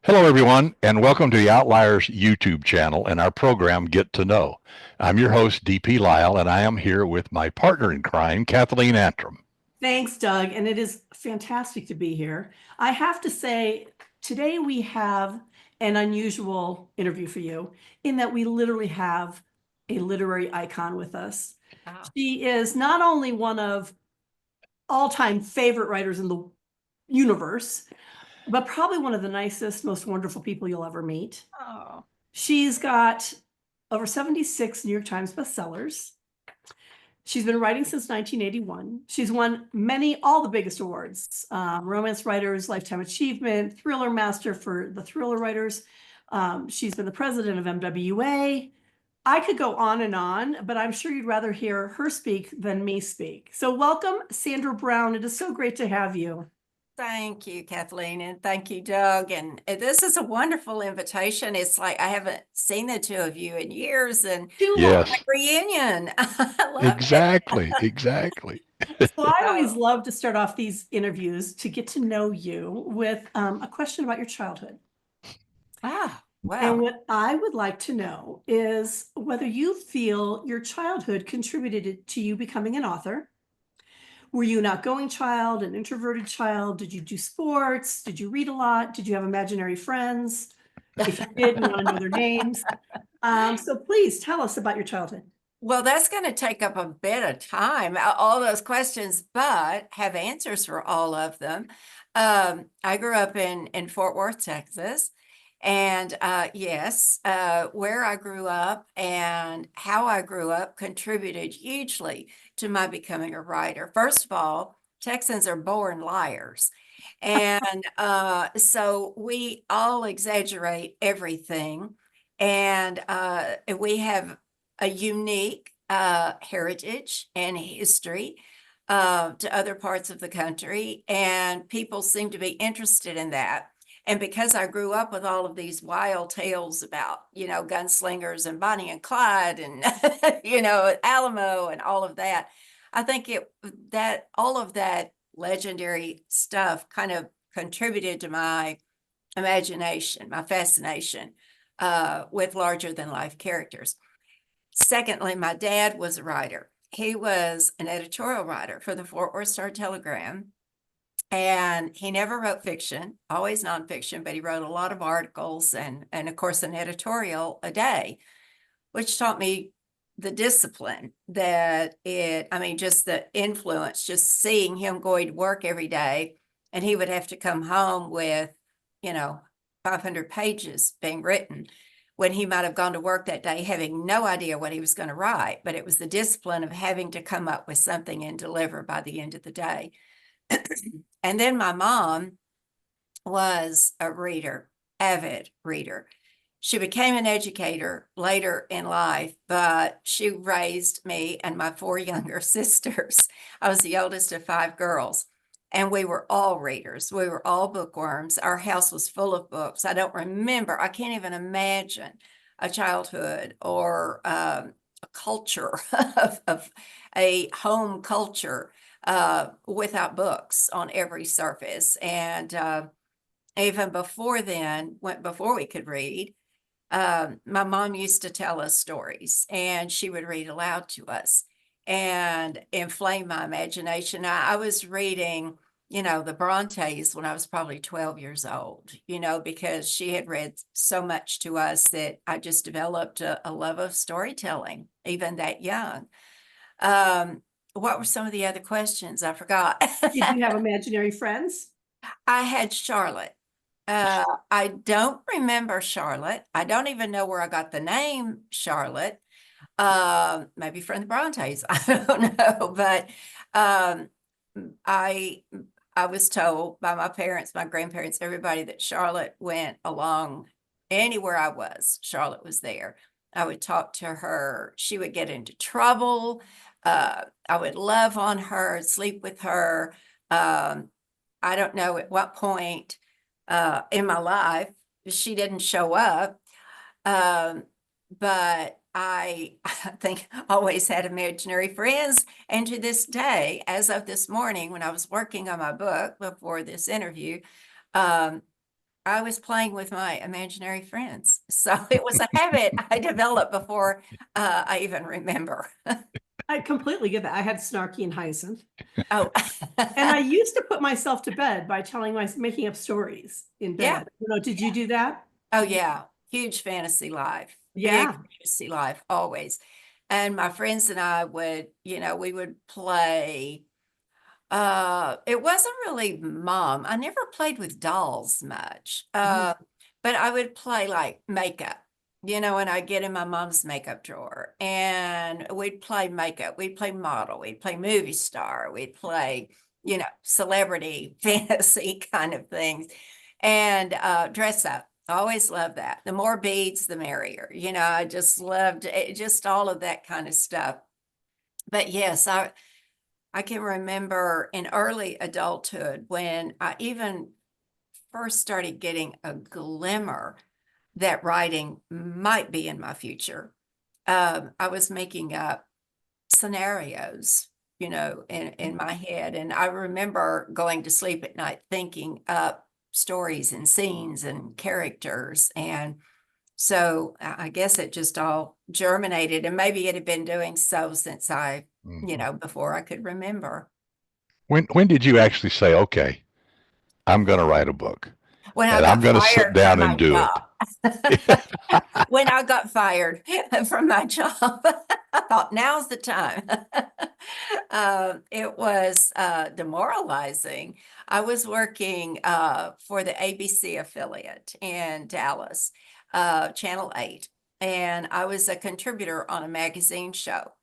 Hello, everyone, and welcome to the Outliers YouTube channel and our program, Get to Know. I'm your host, DP Lyle, and I am here with my partner in crime, Kathleen Antrim. Thanks, Doug, and it is fantastic to be here. I have to say, today we have an unusual interview for you in that we literally have a literary icon with us. Wow. She is not only one of all-time favorite writers in the universe, but probably one of the nicest, most wonderful people you'll ever meet. Oh, She's got over 76 New York Times bestsellers. She's been writing since 1981. She's won all the biggest awards, Romance Writers Lifetime Achievement, Thriller Master for the thriller writers. She's been the president of MWA. I could go on, but I'm sure you'd rather hear her speak than me speak. So welcome, Sandra Brown. It is so great to have you. thank you, Kathleen, and thank you, Doug. And this is a wonderful invitation. It's like I haven't seen the two of you in years, and Yes, like reunion. I love exactly. So I always love to start off these interviews to get to know you with a question about your childhood. Ah, wow. And what I would like to know is whether you feel your childhood contributed to you becoming an author. Were you an outgoing child, an introverted child? Did you do sports? Did you read a lot? Did you have imaginary friends? If you did, we want to know their names. So please tell us about your childhood. Well, that's going to take up a bit of time, all those questions, but have answers for all of them. I grew up in Fort Worth, Texas. And yes, where I grew up and how I grew up contributed hugely to my becoming a writer. First of all, Texans are born liars. And so we all exaggerate everything. And we have a unique heritage and history to other parts of the country. And people seem to be interested in that. And because I grew up with all of these wild tales about, gunslingers and Bonnie and Clyde and, Alamo and all of that, I think all of that legendary stuff kind of contributed to my imagination, my fascination with larger than life characters. Secondly, my dad was a writer. He was an editorial writer for the Fort Worth Star-Telegram. And he never wrote fiction, always nonfiction, but he wrote a lot of articles and of course, an editorial a day, which taught me the discipline just the influence, just seeing him going to work every day. And he would have to come home with, 500 pages being written when he might have gone to work that day, having no idea what he was going to write. But it was the discipline of having to come up with something and deliver by the end of the day. And then my mom was a reader, avid reader. She became an educator later in life, but she raised me and my four younger sisters. I was the oldest of five girls, and we were all readers. We were all bookworms. Our house was full of books. I can't even imagine a childhood or a culture of a home culture without books on every surface. And even before then, before we could read, my mom used to tell us stories, and she would read aloud to us and inflame my imagination. I was reading, the Brontes when I was probably 12 years old, because she had read so much to us that I just developed a love of storytelling, even that young. What were some of the other questions? I forgot. Did you have imaginary friends? I had Charlotte. I don't remember Charlotte. I don't even know where I got the name Charlotte. Maybe from the Brontes. I don't know. But I was told by my parents, my grandparents, everybody, that Charlotte went along anywhere I was. Charlotte was there. I would talk to her. She would get into trouble. I would love on her, sleep with her. I don't know at what point in my life she didn't show up. But I think always had imaginary friends. And to this day, as of this morning, when I was working on my book before this interview, I was playing with my imaginary friends. So it was a habit I developed before I even remember. I completely get that. I had Snarky and Hyacinth. Oh, And I used to put myself to bed by making up stories in yeah. bed. Did you do that? Oh, yeah. Huge fantasy life. Big Yeah. fantasy life, always. And my friends and I would, we would play. It wasn't really mom. I never played with dolls much. But I would play like makeup, and I'd get in my mom's makeup drawer and we'd play makeup, we'd play model, we'd play movie star, we'd play, celebrity fantasy kind of things and dress up. I always loved that. The more beads, the merrier. I just loved it, just all of that kind of stuff. But yes, I can remember in early adulthood when I even first started getting a glimmer that writing might be in my future. I was making up scenarios, in my head. And I remember going to sleep at night thinking up stories and scenes and characters. And so I guess it just all germinated, and maybe it had been doing so since before I could remember. When did you actually say, okay, I'm going to write a book When I and I'm got going to sit fired from down my and do it? job. When I got fired from my job, I thought now's the time. It was demoralizing. I was working for the ABC affiliate in Dallas, Channel 8, and I was a contributor on a magazine show.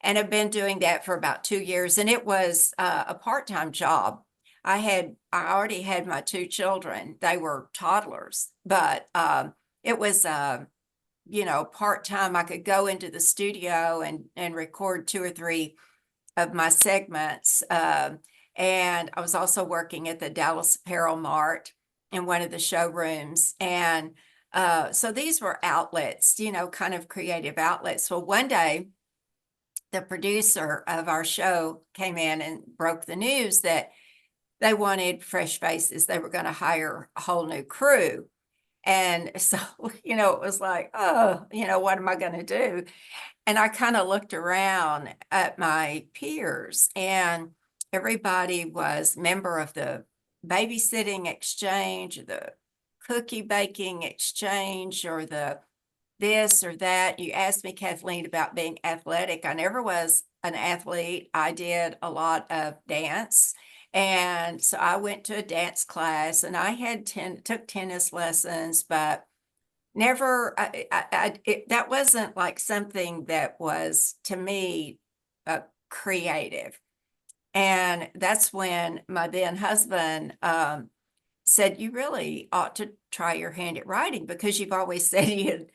And I've been doing that for about 2 years, and it was a part-time job. I already had my 2 children. They were toddlers, but it was part-time. I could go into the studio and record 2 or 3 of my segments. And I was also working at the Dallas Apparel Mart in one of the showrooms. And so these were outlets, kind of creative outlets. Well, one day the producer of our show came in and broke the news that they wanted fresh faces. They were going to hire a whole new crew. And so, it was like, oh, what am I going to do? And I kind of looked around at my peers, and everybody was member of the babysitting exchange, or the cookie baking exchange, or the this or that. You asked me, Kathleen, about being athletic. I never was an athlete. I did a lot of dance. And so I went to a dance class, and I took tennis lessons, but never, that wasn't like something that was to me creative. And that's when my then husband said, you really ought to try your hand at writing, because you've always said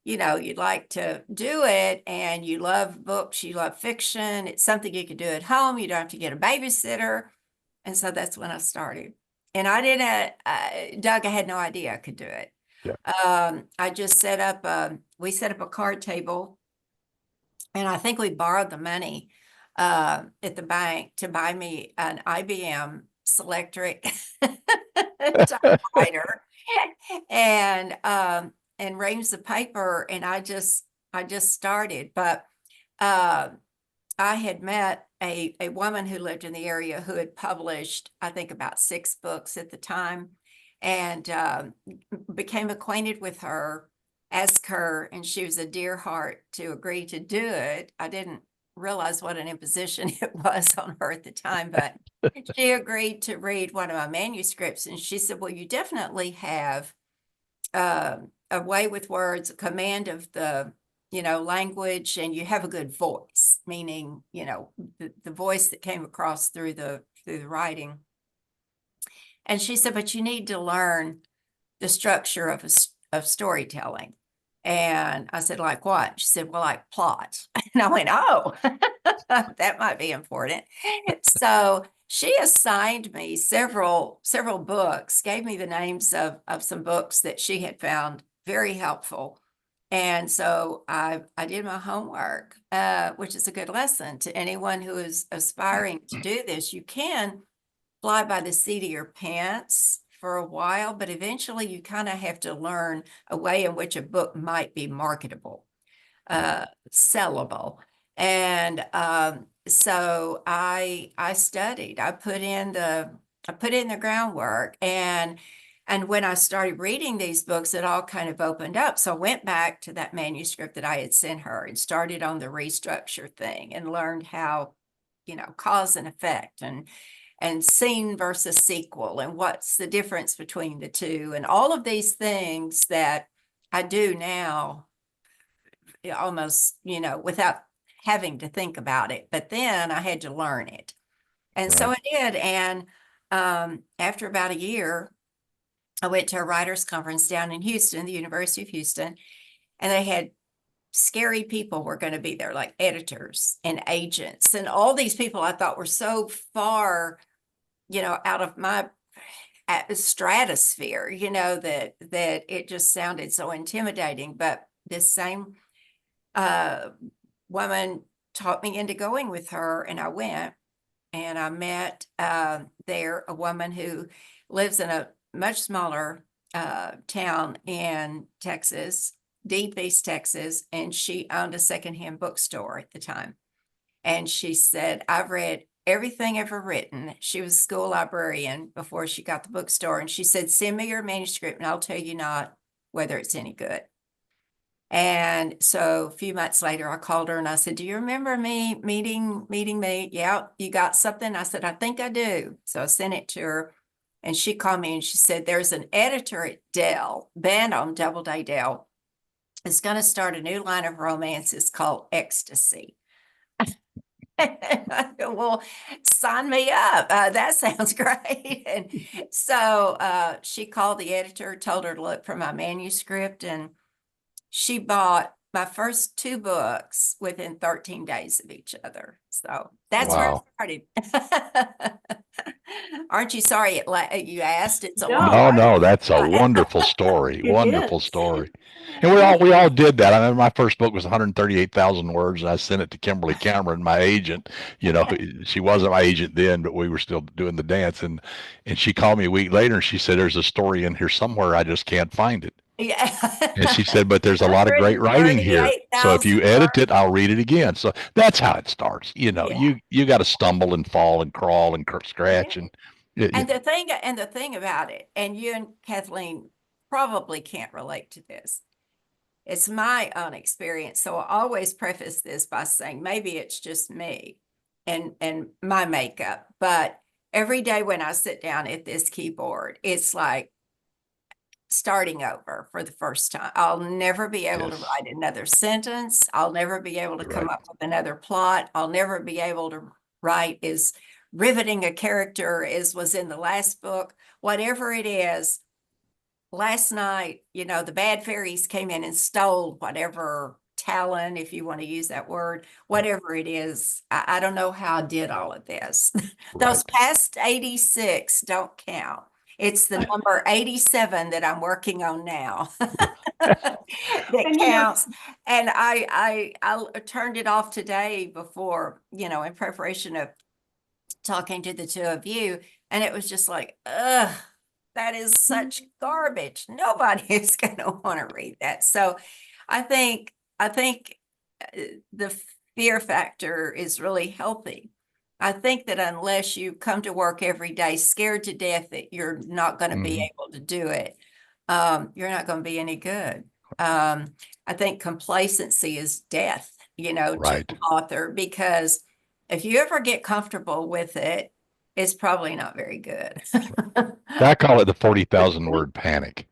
you'd like to do it, and you love books, you love fiction. It's something you can do at home. You don't have to get a babysitter. And so that's when I started. And I didn't, Doug, I had no idea I could do it. Yeah. I just we set up a card table, and I think we borrowed the money at the bank to buy me an IBM Selectric typewriter and arrange the paper. And I just started. But I had met a woman who lived in the area who had published, I think, about 6 books at the time, and became acquainted with her, asked her, and she was a dear heart to agree to do it. I didn't realize what an imposition it was on her at the time, but she agreed to read one of my manuscripts. And she said, well, you definitely have a way with words, a command of the language, and you have a good voice, meaning the voice that came across through the writing. And she said, but you need to learn the structure of storytelling. And I said, like what? She said, well, like plot. And I went, oh, that might be important. So she assigned me several books, gave me the names of some books that she had found very helpful. And so I did my homework, which is a good lesson to anyone who is aspiring to do this. You can fly by the seat of your pants. for a while, but eventually you kind of have to learn a way in which a book might be marketable, sellable. And so I studied. I put in the groundwork, and when I started reading these books, it all kind of opened up. So I went back to that manuscript that I had sent her and started on the restructure thing and learned how, cause and effect and scene versus sequel, and what's the difference between the two, and all of these things that I do now almost, without having to think about it. But then I had to learn it. And so I did. And after about a year, I went to a writers' conference down in Houston, the University of Houston, and they had scary people were going to be there, like editors and agents, and all these people I thought were so far, out of my stratosphere, that it just sounded so intimidating. But this same woman talked me into going with her, and I went, and I met there a woman who lives in a much smaller town in Texas, deep East Texas, and she owned a secondhand bookstore at the time. And she said, I've read everything ever written. She was a school librarian before she got the bookstore. And she said, send me your manuscript and I'll tell you not whether it's any good. And so a few months later, I called her and I said, do you remember me meeting me? Yeah, you got something? I said, I think I do. So I sent it to her, and she called me and she said, there's an editor at Dell, band on Doubleday Dell, is going to start a new line of romances called Ecstasy. Well, sign me up. That sounds great. And so she called the editor, told her to look for my manuscript, and she bought my first 2 books within 13 days of each other. So that's where it started. Aren't you sorry you asked? It's a long No, that's a wonderful story. Wonderful story. And we all did that. I remember my first book was 138,000 words, and I sent it to Kimberly Cameron, my agent. She wasn't my agent then, but we were still doing the dance. And she called me a week later, and she said, "There's a story in here somewhere. I just can't find it." Yeah. And she said, "But there's a lot of great writing here. So if you edit it, I'll read it again." So that's how it starts. You got to stumble and fall and crawl and scratch and. The thing about it, and you and Kathleen probably can't relate to this. It's my own experience. So I always preface this by saying maybe it's just me and my makeup, but every day when I sit down at this keyboard, it's like starting over for the first time. I'll never be able to write another sentence. I'll never be able to come up with another plot. I'll never be able to write as riveting a character as was in the last book. Whatever it is, last night, the bad fairies came in and stole whatever talent, if you want to use that word, whatever it is. I don't know how I did all of this. Those past 86 don't count. It's the number 87 that I'm working on now that counts. And I turned it off today before, in preparation of talking to the two of you. And it was just like, ugh, that is such garbage. Nobody is going to want to read that. So I think the fear factor is really healthy. I think that unless you come to work every day scared to death that you're not going to be able to do it, you're not going to be any good. I think complacency is death, to an author, because if you ever get comfortable with it, it's probably not very good. I call it the 40,000 word panic.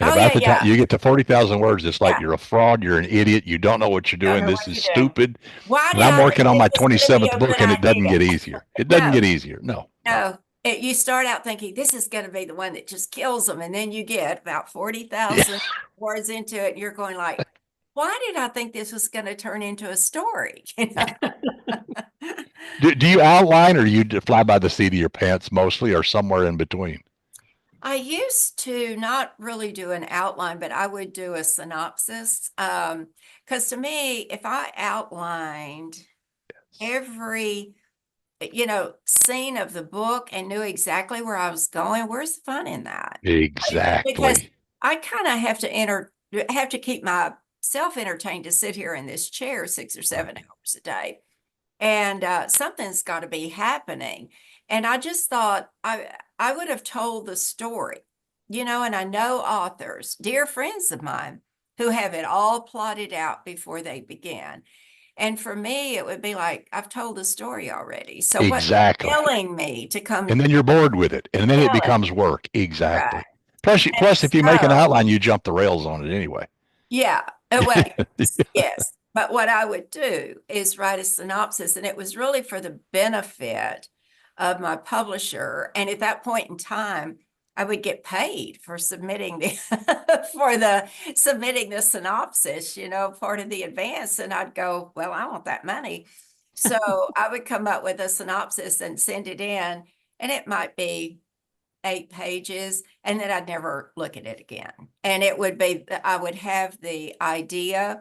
And about the time you get to 40,000 words, it's like you're a fraud, you're an idiot, you don't know what you're doing, this is stupid. And I'm working on my 27th book and it doesn't get easier. It doesn't get easier. No. You start out thinking this is going to be the one that just kills them. And then you get about 40,000 words into it. And you're going like, why did I think this was going to turn into a story? Do you outline, or you fly by the seat of your pants mostly, or somewhere in between? I used to not really do an outline, but I would do a synopsis. Because to me, if I outlined every scene of the book and knew exactly where I was going. Where's the fun in that? Because Exactly. I kind of have to keep myself entertained to sit here in this chair 6 or 7 hours a day. And something's got to be happening. And I just thought I would have told the story, and I know authors, dear friends of mine, who have it all plotted out before they begin. And for me, it would be like, I've told the story already. So what's Exactly. telling me to come? And then you're bored with it. And then it Telling. becomes work. Exactly. Right. Plus, if you make an So, outline, you jump the rails on it anyway. yeah. Well, yes. But what I would do is write a synopsis, and it was really for the benefit of my publisher. And at that point in time, I would get paid for submitting the submitting the synopsis, part of the advance. And I'd go, well, I want that money. So I would come up with a synopsis and send it in, and it might be 8 pages, and then I'd never look at it again. And it would be, I would have the idea,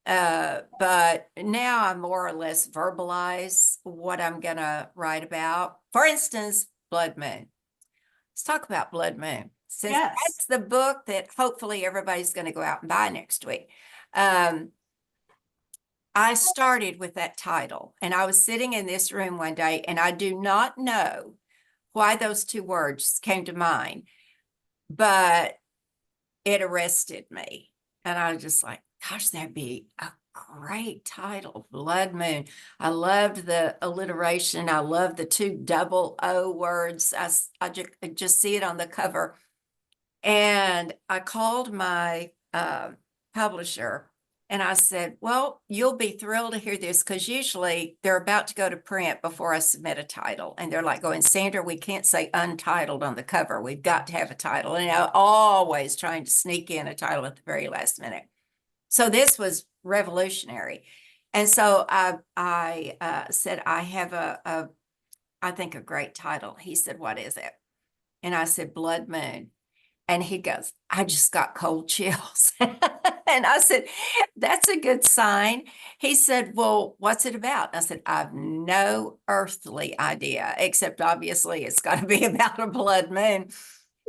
but now I more or less verbalize what I'm going to write about. For instance, Blood Moon. Let's talk about Blood Moon, since that's the book that hopefully everybody's going to go out and buy next week. I started with that title, and I was sitting in this room one day, and I do not know why those 2 words came to mind, but it arrested me. And I was just like, gosh, that'd be a great title, Blood Moon. I loved the alliteration. I loved the 2 double O words. I just see it on the cover. And I called my publisher, and I said, well, you'll be thrilled to hear this, because usually they're about to go to print before I submit a title. And they're like going, Sandra, we can't say untitled on the cover. We've got to have a title. And I'm always trying to sneak in a title at the very last minute. So this was revolutionary. And so I said, I have I think a great title. He said, what is it? And I said, Blood Moon. And he goes, I just got cold chills. And I said, that's a good sign. He said, well, what's it about? I said, I've no earthly idea, except obviously it's got to be about a blood moon.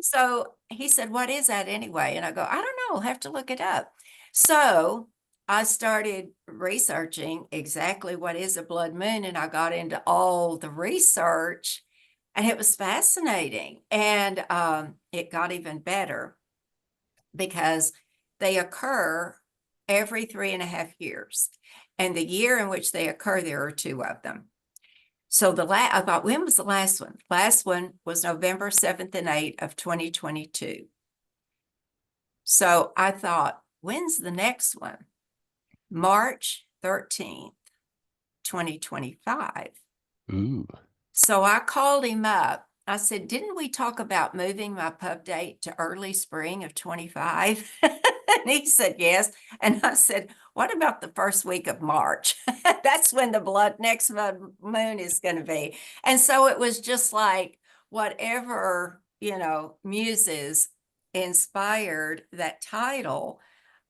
So he said, what is that anyway? And I go, I don't know, I'll have to look it up. So I started researching exactly what is a blood moon, and I got into all the research. And it was fascinating. And it got even better because they occur every 3.5 years. And the year in which they occur, there are 2 of them. So I thought, when was the last one? Last one was November 7th and 8th of 2022. So I thought, when's the next one? March 13th, 2025. Ooh. So I called him up. I said, didn't we talk about moving my pub date to early spring of 25? And he said, yes. And I said, what about the first week of March? That's when the next moon is going to be. And so it was just like whatever, muses inspired that title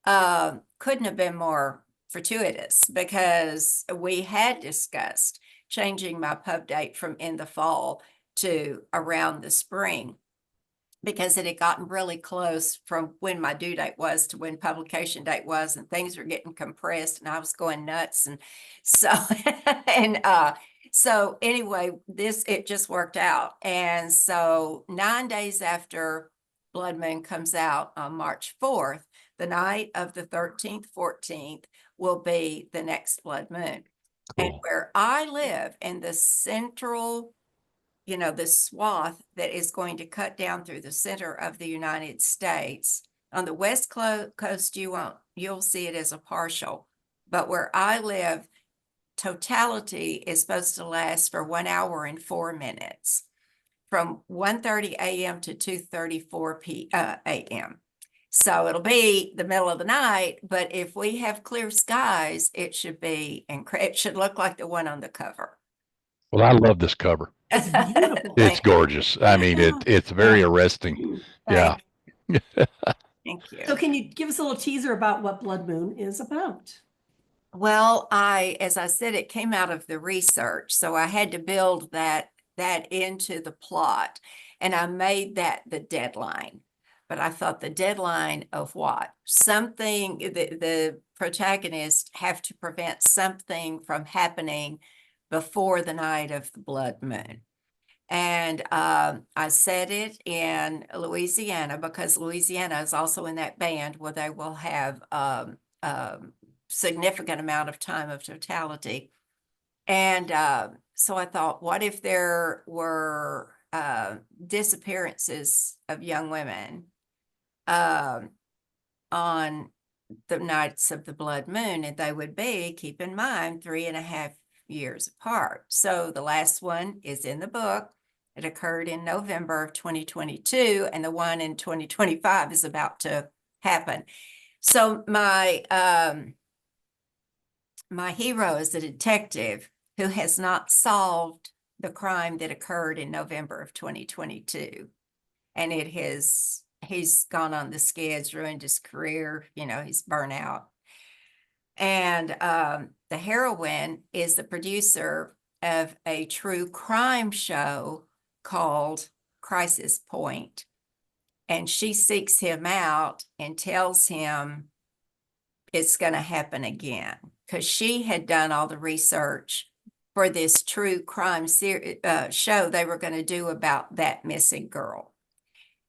couldn't have been more fortuitous, because we had discussed changing my pub date from in the fall to around the spring, because it had gotten really close from when my due date was to when publication date was, and things were getting compressed, and I was going nuts. And so, so anyway, it just worked out. And so 9 days after Blood Moon comes out on March 4th, the night of the 13th, 14th will be the next Blood Moon. Cool. And where I live in the central, the swath that is going to cut down through the center of the United States, on the West Coast, you'll see it as a partial. But where I live, totality is supposed to last for 1 hour and 4 minutes, from 1:30 a.m. to 2:34 a.m. So it'll be the middle of the night, but if we have clear skies, it should be it should look like the one on the cover. Well, I love this cover. It's beautiful. It's gorgeous. I mean, it's very arresting. Yeah. Thank you. So can you give us a little teaser about what Blood Moon is about? Well, as I said, it came out of the research, so I had to build that into the plot, and I made that the deadline. But I thought the deadline of what? Something, the protagonists have to prevent something from happening before the night of the blood moon. And I set it in Louisiana because Louisiana is also in that band where they will have significant amount of time of totality. And so I thought, what if there were disappearances of young women on the nights of the blood moon? And they would be, keep in mind, 3.5 years apart. So the last one is in the book. It occurred in November of 2022, and the one in 2025 is about to happen. So my hero is a detective who has not solved the crime that occurred in November of 2022. And he's gone on the skids, ruined his career, he's burnt out. And the heroine is the producer of a true crime show called Crisis Point. And she seeks him out and tells him it's going to happen again, because she had done all the research for this true crime show they were going to do about that missing girl.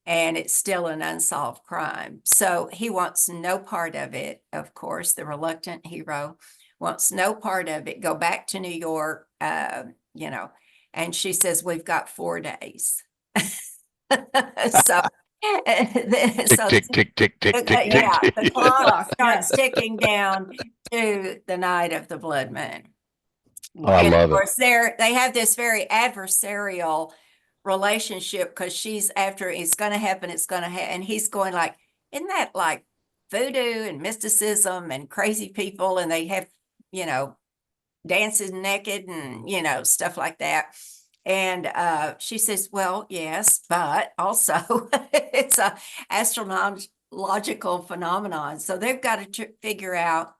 And it's still an unsolved crime. So he wants no part of it, of course. The reluctant hero wants no part of it. Go back to New York, and she says, we've got 4 days. So Tick, tick, tick, tick, tick, tick, yeah, tick. the clock Yes. starts ticking down to the night of the blood moon. Oh, I And of love it. course, they have this very adversarial relationship, because she's after it's going to happen, and he's going like, isn't that like voodoo and mysticism and crazy people? And they have, dancing naked and, stuff like that. And she says, well, yes, but also it's a astrological phenomenon. So they've got to figure out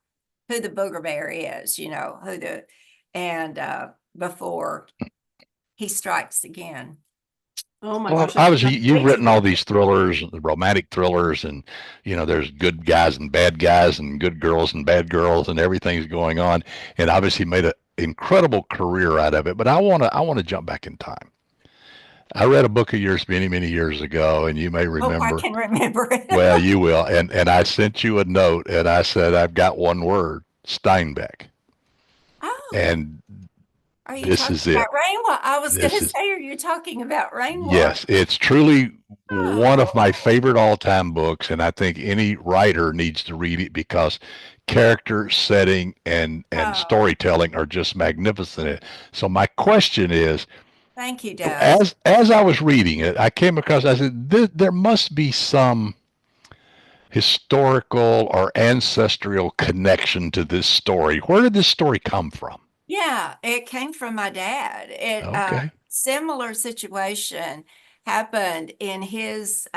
who the booger bear is, before he strikes again. Oh my Well, gosh. obviously, That's you've way written too all good. these thrillers, the romantic thrillers, and there's good guys and bad guys, and good girls and bad girls, and everything's going on. And obviously, made an incredible career out of it. But I want to jump back in time. I read a book of yours many, many years ago, and you may Hope I remember. can remember it. Well, you will. And I sent you a note, and I said, I've got one word: Steinbeck. Oh, And are you this talking is it. about Rainwater? I was going This to is say, are you talking about Rainwater? Yes, it's truly one of my Oh, favorite all-time books, and I think any writer needs to read it because character, setting, and oh, storytelling are just magnificent. So my question is, thank you, Doug. as I was reading it, I came across, I said, there must be some historical or ancestral connection to this story. Where did this story come from? Yeah, it came from my dad. Okay. Similar situation happened in his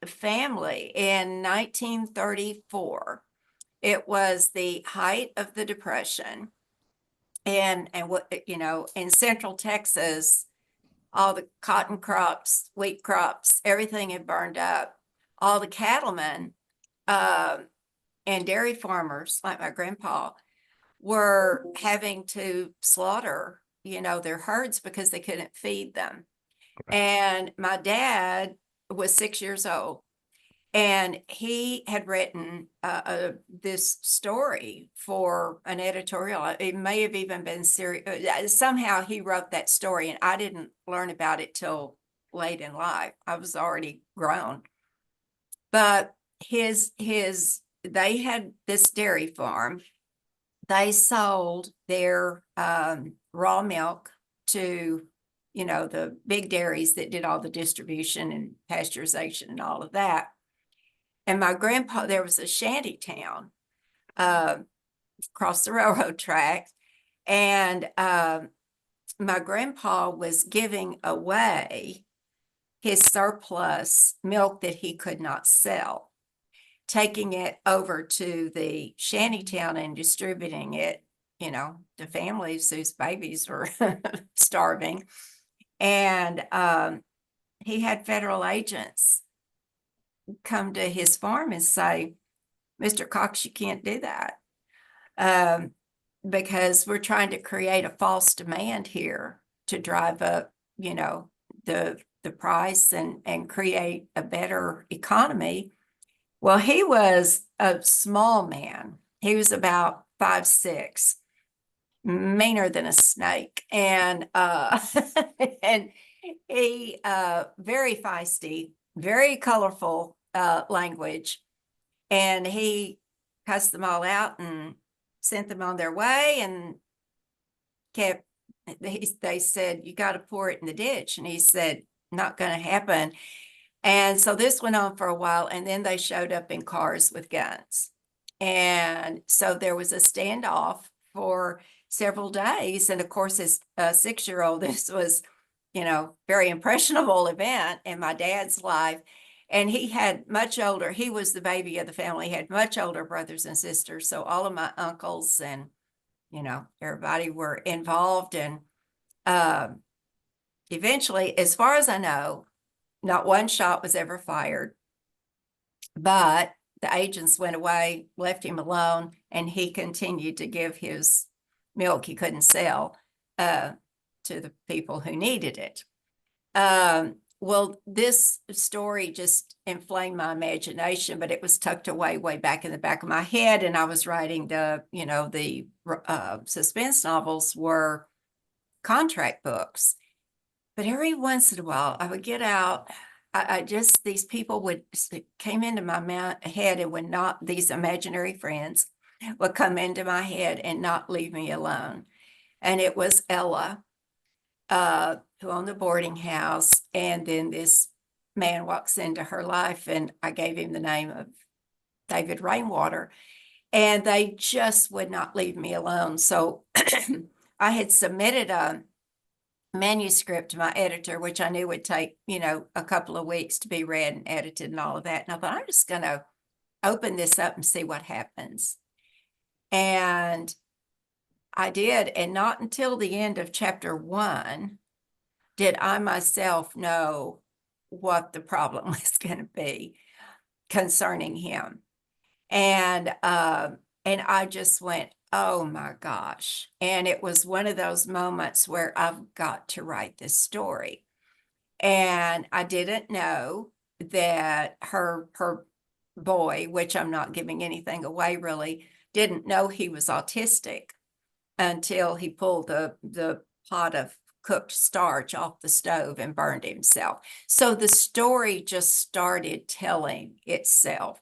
family in 1934. It was the height of the Depression, and what in Central Texas, all the cotton crops, wheat crops, everything had burned up. All the cattlemen and dairy farmers, like my grandpa, were having to slaughter, their herds because they couldn't feed them. And my dad was 6 years old, and he had written this story for an editorial. It may have even been serious. Somehow he wrote that story, and I didn't learn about it till late in life. I was already grown. But they had this dairy farm. They sold their raw milk to, the big dairies that did all the distribution and pasteurization and all of that. And my grandpa, there was a shanty town across the railroad track, and my grandpa was giving away his surplus milk that he could not sell taking it over to the shantytown and distributing it, to families whose babies were starving. And he had federal agents come to his farm and say, Mr. Cox, you can't do that. Because we're trying to create a false demand here to drive up, the price and create a better economy. Well, he was a small man. He was about 5'6", meaner than a snake. And and he very feisty, very colorful language. And he cussed them all out and sent them on their way, and they said, you got to pour it in the ditch. And he said, not going to happen. And so this went on for a while, and then they showed up in cars with guns. And so there was a standoff for several days. And of course, as a 6-year-old, this was, very impressionable event in my dad's life. And he had he was the baby of the family, had much older brothers and sisters. So all of my uncles and, everybody were involved. And eventually, as far as I know, not one shot was ever fired. But the agents went away, left him alone, and he continued to give his milk he couldn't sell to the people who needed it. Well, this story just inflamed my imagination, but it was tucked away way back in the back of my head. And I was writing the suspense novels were contract books. But every once in a while, I would get out. These people came into my head and would not, these imaginary friends would come into my head and not leave me alone. And it was Ella, who owned the boarding house. And then this man walks into her life, and I gave him the name of David Rainwater. And they just would not leave me alone. So I had submitted a manuscript to my editor, which I knew would take, a couple of weeks to be read and edited and all of that. And I thought, I'm just going to open this up and see what happens. And I did. And not until the end of chapter 1 did I myself know what the problem was going to be concerning him. And I just went, oh my gosh. And it was one of those moments where I've got to write this story. And I didn't know that her boy, which I'm not giving anything away really, didn't know he was autistic until he pulled the pot of cooked starch off the stove and burned himself. So the story just started telling itself.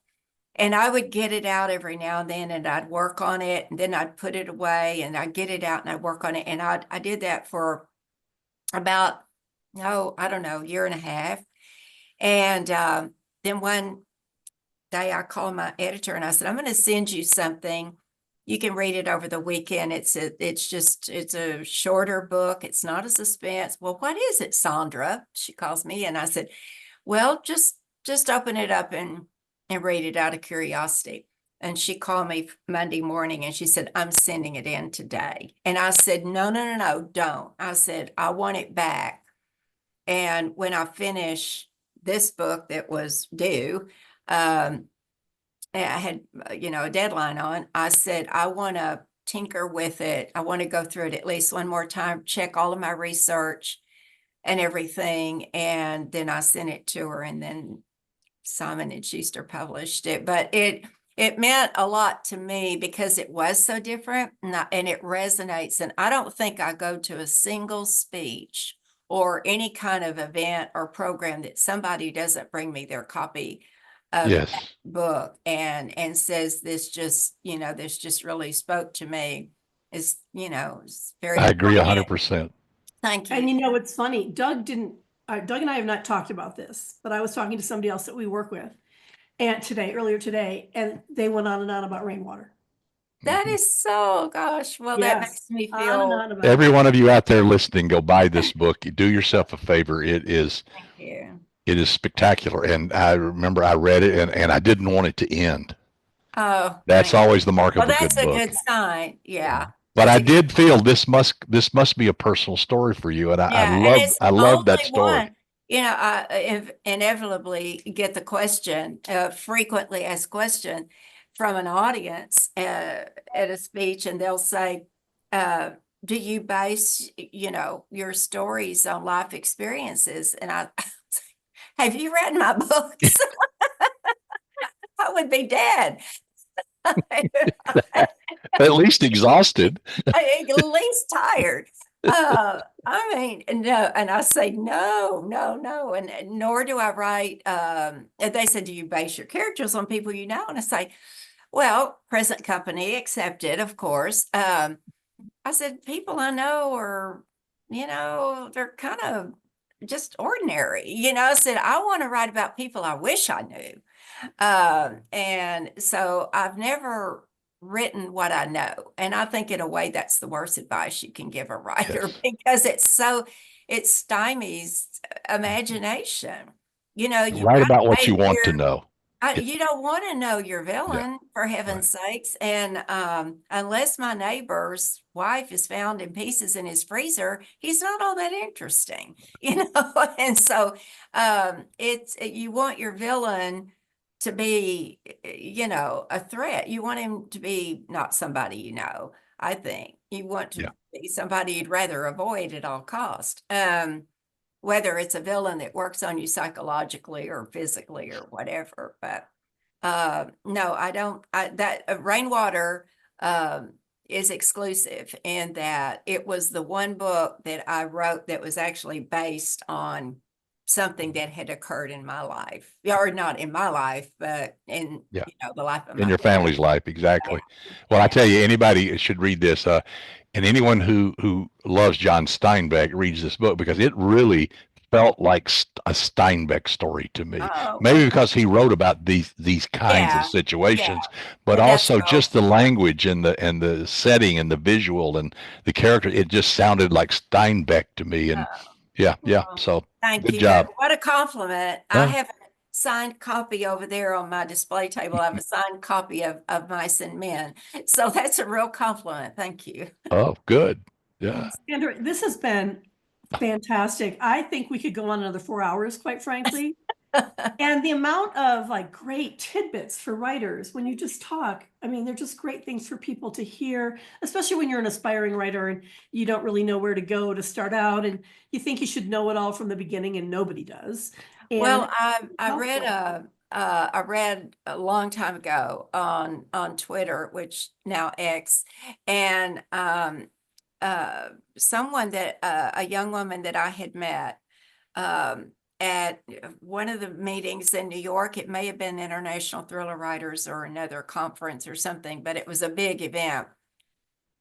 And I would get it out every now and then, and I'd work on it, and then I'd put it away, and I'd get it out and I'd work on it. And I did that for about, a year and a half. And then one day I called my editor and I said, I'm going to send you something. You can read it over the weekend. It's a shorter book. It's not a suspense. Well, what is it, Sandra? She calls me, and I said, well, just open it up and read it out of curiosity. And she called me Monday morning and she said, I'm sending it in today. And I said, no, don't. I said, I want it back. And when I finish this book that was due, I had, a deadline on, I said, I want to tinker with it. I want to go through it at least one more time, check all of my research and everything. And then I sent it to her, and then Simon & Schuster published it. But it meant a lot to me because it was so different, and it resonates. And I don't think I go to a single speech or any kind of event or program that somebody doesn't bring me their copy of Yes. that book and says, this just really spoke to me. It's very. I agree 100%. Thank you. And what's funny, Doug and I have not talked about this, but I was talking to somebody else that we work with earlier today, and they went on and on about rainwater. That is so, gosh, well, that makes me On feel. and on about Every it. one of you out there listening, go buy this book. Do yourself a favor. It is, Thank you. It is spectacular. And I remember I read it and I didn't want it to end. Oh, That's always the mark well, of a that's good a book. good sign. Yeah. But That's I a good did feel this must be a personal story for you. And Yeah, and it's I the love that only story. one, I inevitably get the question, frequently asked question from an audience at a speech, and they'll say, do you base, your stories on life experiences? And I, have you read my books? I would be dead. At least exhausted. At least tired. I mean, no, and I say no, no, no, and nor do I write. And they said, "Do you base your characters on people you know?" And I say, "Well, present company accepted, of course." I said, "People I know are, they're kind of just ordinary." I said, "I want to write about people I wish I knew." And so I've never written what I know. And I think in a way that's the worst advice you can give a writer Yes. because it stymies imagination. You Write got about to what you make want to know. Yeah. you don't want to know your Yeah. villain, for Right. heaven's sakes. And unless my neighbor's wife is found in pieces in his freezer, he's not all that interesting, And so it's you want your villain to be, a threat. You want him to be not somebody I think. You want to Yeah. be somebody you'd rather avoid at all cost. Whether it's a villain that works on you psychologically or physically or whatever. But no, I don't. That Rainwater is exclusive in that it was the one book that I wrote that was actually based on something that had occurred in my life, or not in my life, but in Yeah. the life of In my your family. family's life. Exactly. Well, I Yeah. tell you, anybody should read this. And anyone who loves John Steinbeck reads this book because it really felt like a Steinbeck story to me. Oh, Maybe because he wrote about these kinds of yeah, yeah. situations, but also Industrial. just the language and the setting and the visual and the character. It just sounded like Steinbeck to me. And yeah, yeah. Oh, So thank good you. And job. what a compliment. I Yeah. have a signed copy over there on my display table. I have a signed copy of Mice and Men. So that's a real compliment. Thank you. Oh, good. Yeah. Sandra, this has been fantastic. I think we could go on another 4 hours, quite frankly. And the amount of like great tidbits for writers when you just talk, I mean, they're just great things for people to hear, especially when you're an aspiring writer and you don't really know where to go to start out and you think you should know it all from the beginning and nobody does. And Well, I read helpful. I read a long time ago on Twitter, which now X, and someone that a young woman that I had met um, at one of the meetings in New York. It may have been International Thriller Writers or another conference or something, but it was a big event,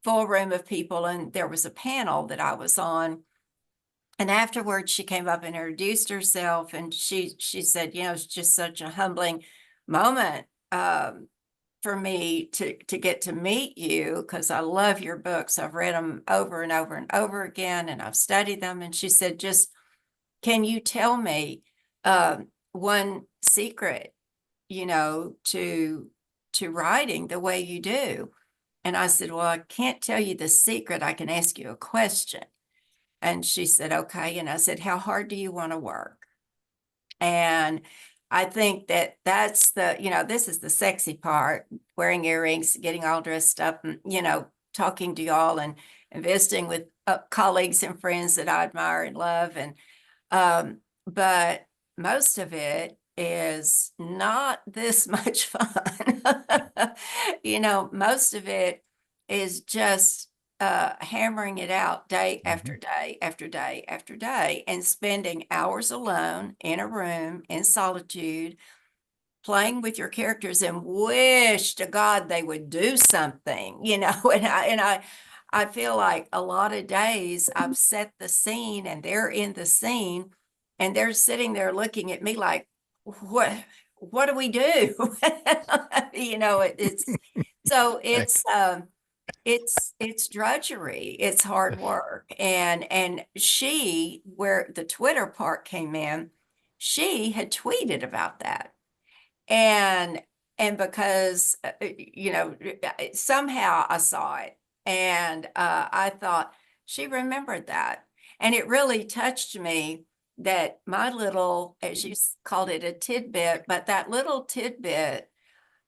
full room of people, and there was a panel that I was on. And afterwards, she came up and introduced herself, and she said, it's just such a humbling moment for me to get to meet you because I love your books. I've read them over and over and over again, and I've studied them. And she said, just can you tell me one secret, to writing the way you do? And I said, well, I can't tell you the secret. I can ask you a question. And she said, okay. And I said, how hard do you want to work? And I think that's this is the sexy part, wearing earrings, getting all dressed up, and, talking to y'all and visiting with colleagues and friends that I admire and love. And, but most of it is not this much fun. Most of it is just hammering it out day after Mhm. day after day after day and spending hours alone in a room in solitude playing with your characters and wish to God they would do something, and I feel like a lot of days I've set the scene and they're in the scene and they're sitting there looking at me like, what do we do? It's so it's drudgery, it's hard work. And she, where the Twitter part came in, she had tweeted about that. And because, somehow I saw it, and I thought she remembered that. And it really touched me that my little, as you called it, a tidbit, but that little tidbit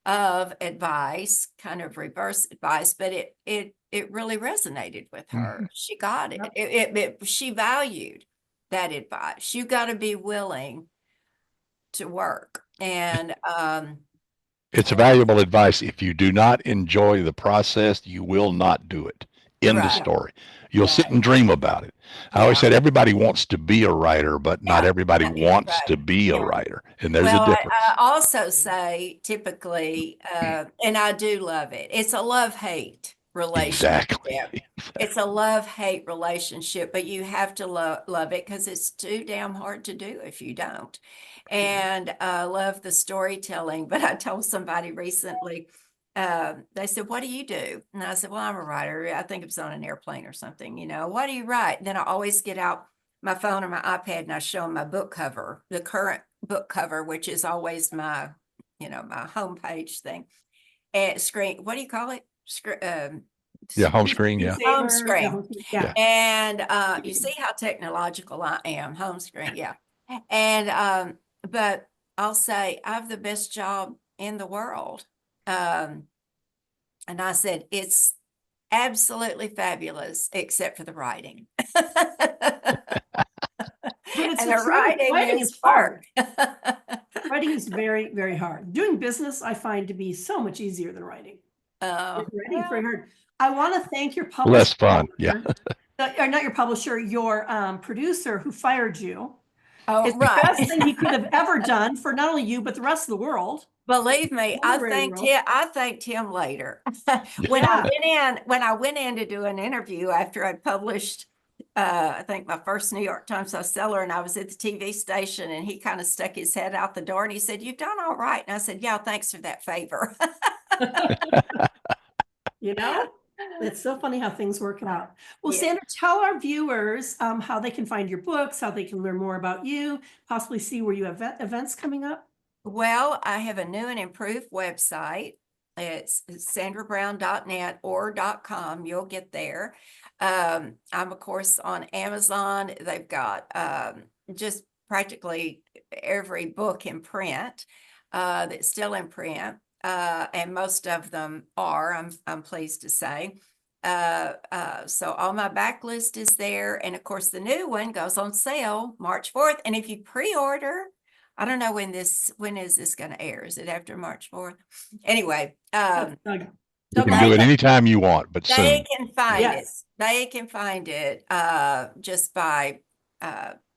of advice, kind of reverse advice, but it really resonated with her. She got it. She valued that advice. You got to be willing to work. And It's valuable advice. If you do not enjoy the process, you will not do it. End of Right. story. You'll sit and dream about it. I always said everybody wants to be a writer, but not everybody wants Right. to be a Yeah. writer. And there's Well, a difference. I also say typically, and I do love it, it's a love-hate relationship. Exactly. It's a love-hate relationship, but you have to love it because it's too damn hard to do if you don't. And I love the storytelling. But I told somebody recently, they said, "What do you do?" And I said, "Well, I'm a writer. I think it was on an airplane or something. What do you write?" And then I always get out my phone or my iPad and I show them my book cover, the current book cover, which is always my, my homepage thing. And screen, what do you call it? Home screen. Yeah. Home screen. Yeah. And you see how technological I am. Home screen. Yeah. And but I'll say I have the best job in the world. And I said, it's absolutely fabulous, except for the writing. And the writing is hard. Writing is very, very hard. Doing business, I find to be so much easier than writing. Writing is very hard. I want to thank your publisher. Less fun. Yeah. Or not your publisher, your producer who fired you. Oh, it's right. the best thing he could have ever done for not only you, but the rest of the world. Believe me, I thanked him later. When I went in to do an interview after I published, I think my first New York Times bestseller, and I was at the TV station, and he kind of stuck his head out the door and he said, "You've done all right." And I said, "Yeah, thanks for that favor." It's so funny how things work out. Well, Sandra, tell our viewers how they can find your books, how they can learn more about you, possibly see where you have events coming up. Well, I have a new and improved website. It's sandrabrown.net or .com. You'll get there. I'm, of course, on Amazon. They've got just practically every book in print that's still in print. And most of them are, I'm pleased to say. So all my backlist is there. And of course, the new one goes on sale March 4th. And if you pre-order, I don't know when is this going to air? Is it after March 4th? Anyway, you can do it anytime you want, but they can find it. They can find it just by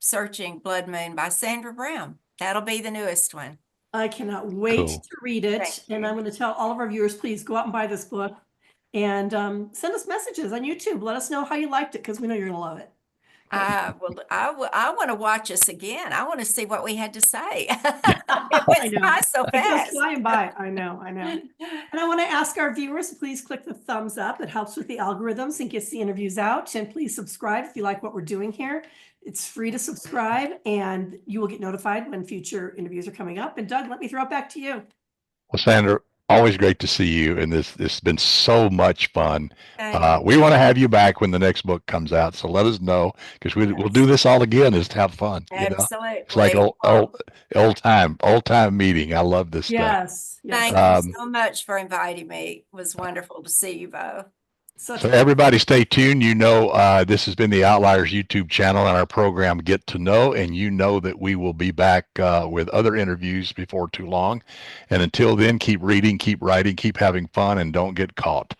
searching Blood Moon by Sandra Brown. That'll be the newest one. I cannot wait to read it. And I'm going to tell all of our viewers, please go out and buy this book and send us messages on YouTube. Let us know how you liked it, because we know you're going to love it. I want to watch us again. I want to see what we had to say. It went by so fast. It's flying by. I know. And I want to ask our viewers to please click the thumbs up. It helps with the algorithms and gets the interviews out. And please subscribe if you like what we're doing here. It's free to subscribe, and you will get notified when future interviews are coming up. And Doug, let me throw it back to you. Well, Sandra, always great to see you, and this has been so much fun. We want to have you back when the next book comes out, so let us know, because we'll do this all again. Just have fun. Absolutely. It's like old time meeting. I love this stuff. Thank you so much for inviting me. It was wonderful to see you both. So everybody stay tuned. This has been the Outliers YouTube channel and our program Get to Know, and that we will be back with other interviews before too long. And until then, keep reading, keep writing, keep having fun, and don't get caught.